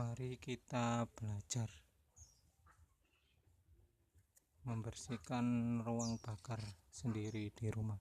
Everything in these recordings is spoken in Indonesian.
Mari kita belajar membersihkan ruang bakar sendiri di rumah.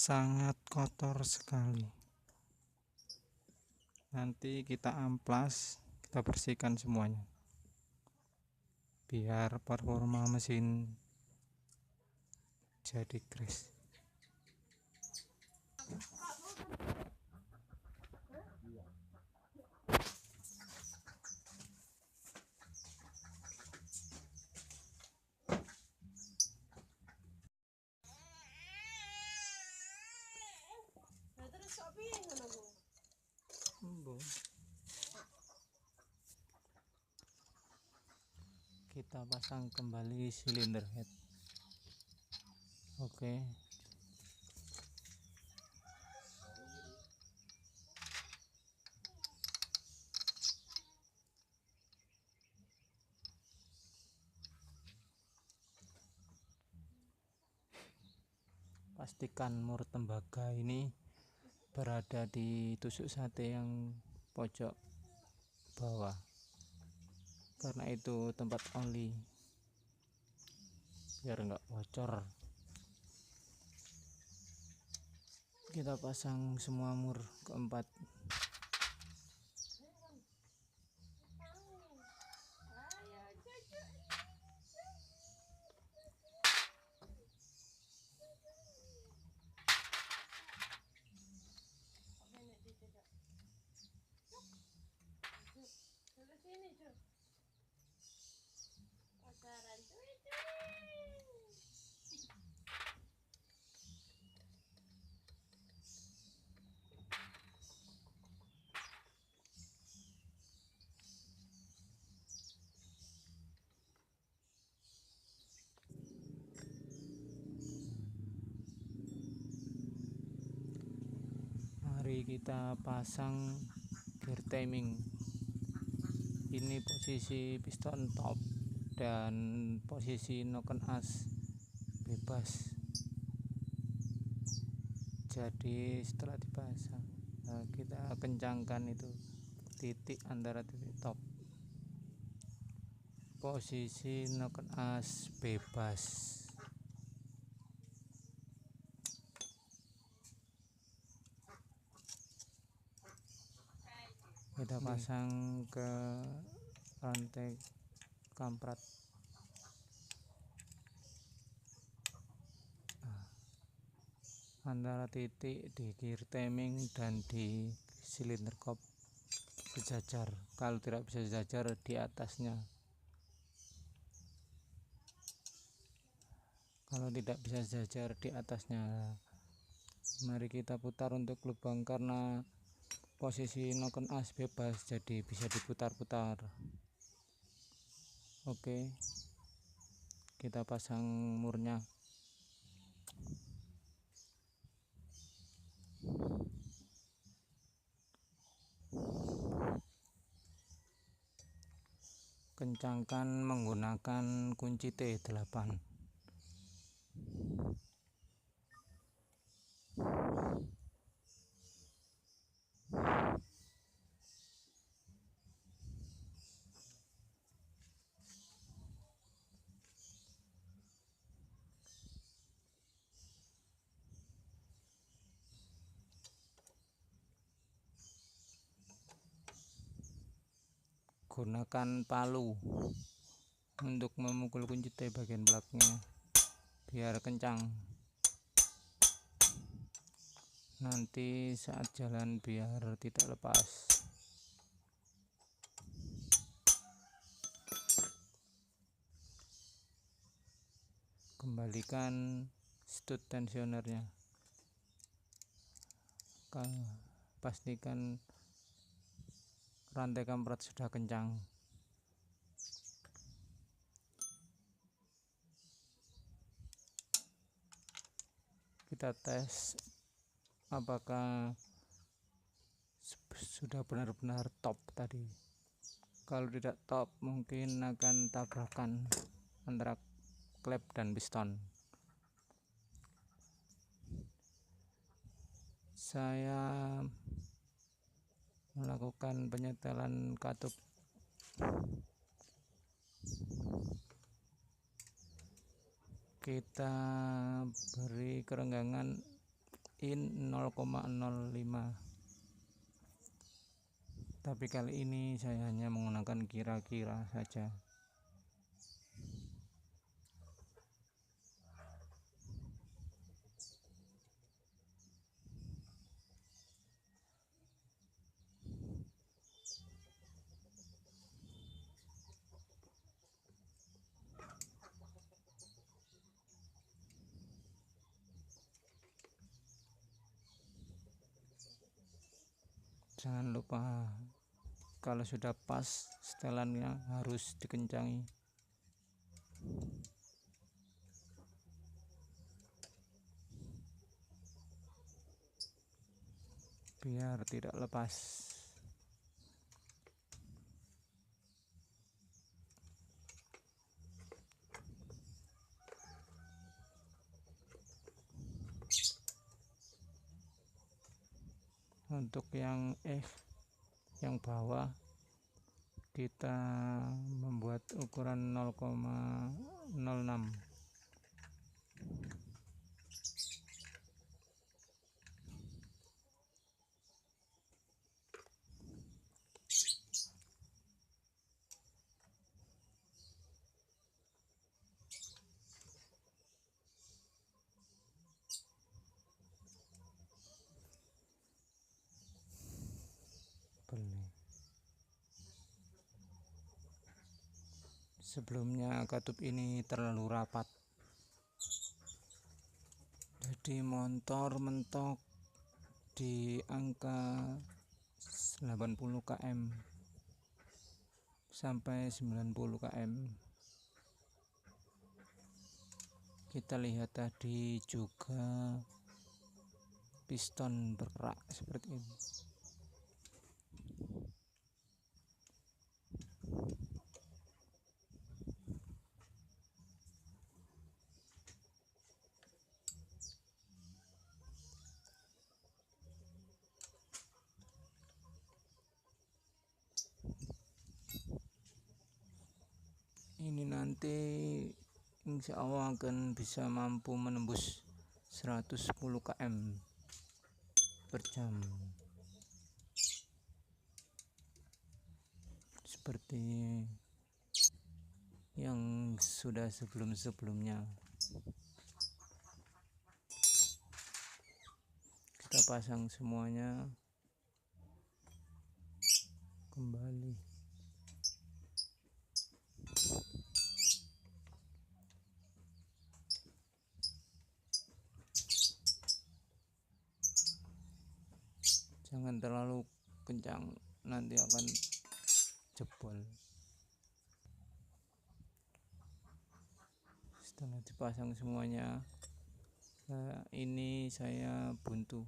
Sangat kotor sekali. Nanti kita amplas, kita bersihkan semuanya biar performa mesin jadi crash. Kita pasang kembali silinder head. Oke. Pastikan mur tembaga ini berada di tusuk sate yang pojok bawah, karena itu tempat oli, biar enggak bocor. Kita pasang semua mur keempat. Mari kita pasang gear timing. Ini posisi piston top dan posisi noken as bebas. Jadi setelah dipasang, kita kencangkan itu titik antara titik top. Posisi noken as bebas. Kita pasang ke rantai kamprat. Antara titik di gear timing dan di silinder kop sejajar. Kalau tidak bisa sejajar, di atasnya. Kalau tidak bisa sejajar, di atasnya. Mari kita putar untuk lubang, karena posisi noken as bebas, jadi bisa diputar-putar. Oke, kita pasang murnya. Kencangkan menggunakan kunci T8. Gunakan palu untuk memukul kunci T bagian belakangnya biar kencang, nanti saat jalan biar tidak lepas. Kembalikan stud tensionernya, pastikan rantai kampret sudah kencang. Kita tes apakah sudah benar-benar top tadi. Kalau tidak top, mungkin akan tabrakan antara klep dan piston. Saya melakukan penyetelan katup kita beri kerenggangan in 0,05, tapi kali ini saya hanya menggunakan kira-kira saja. Jangan lupa kalau sudah pas setelannya harus dikencangi. Biar tidak lepas. Untuk yang bawah kita membuat ukuran 0,06. Sebelumnya katup ini terlalu rapat, jadi motor mentok di angka 80 km sampai 90 km. Kita lihat tadi juga piston bergerak seperti ini. Ini nanti insya Allah akan bisa mampu menembus 110 km per jam, seperti yang sudah sebelum-sebelumnya. Kita pasang semuanya kembali. Jangan terlalu kencang, nanti akan jebol. Setelah dipasang semuanya, ini saya buntu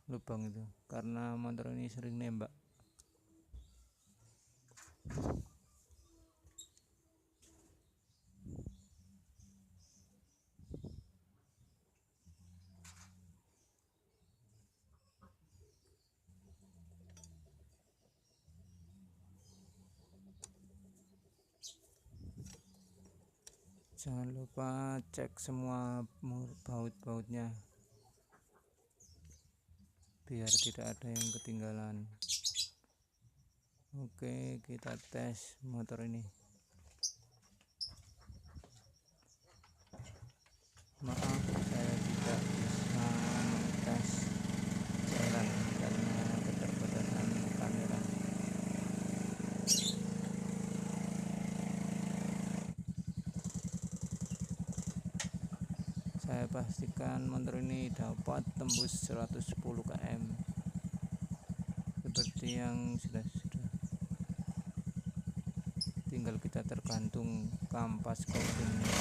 lubang itu karena motor ini sering nembak. Jangan lupa cek semua baut-bautnya biar tidak ada yang ketinggalan. Oke, kita tes motor ini. Saya pastikan motor ini dapat tembus 110 km seperti yang sudah tinggal kita tergantung kampas koordinatnya.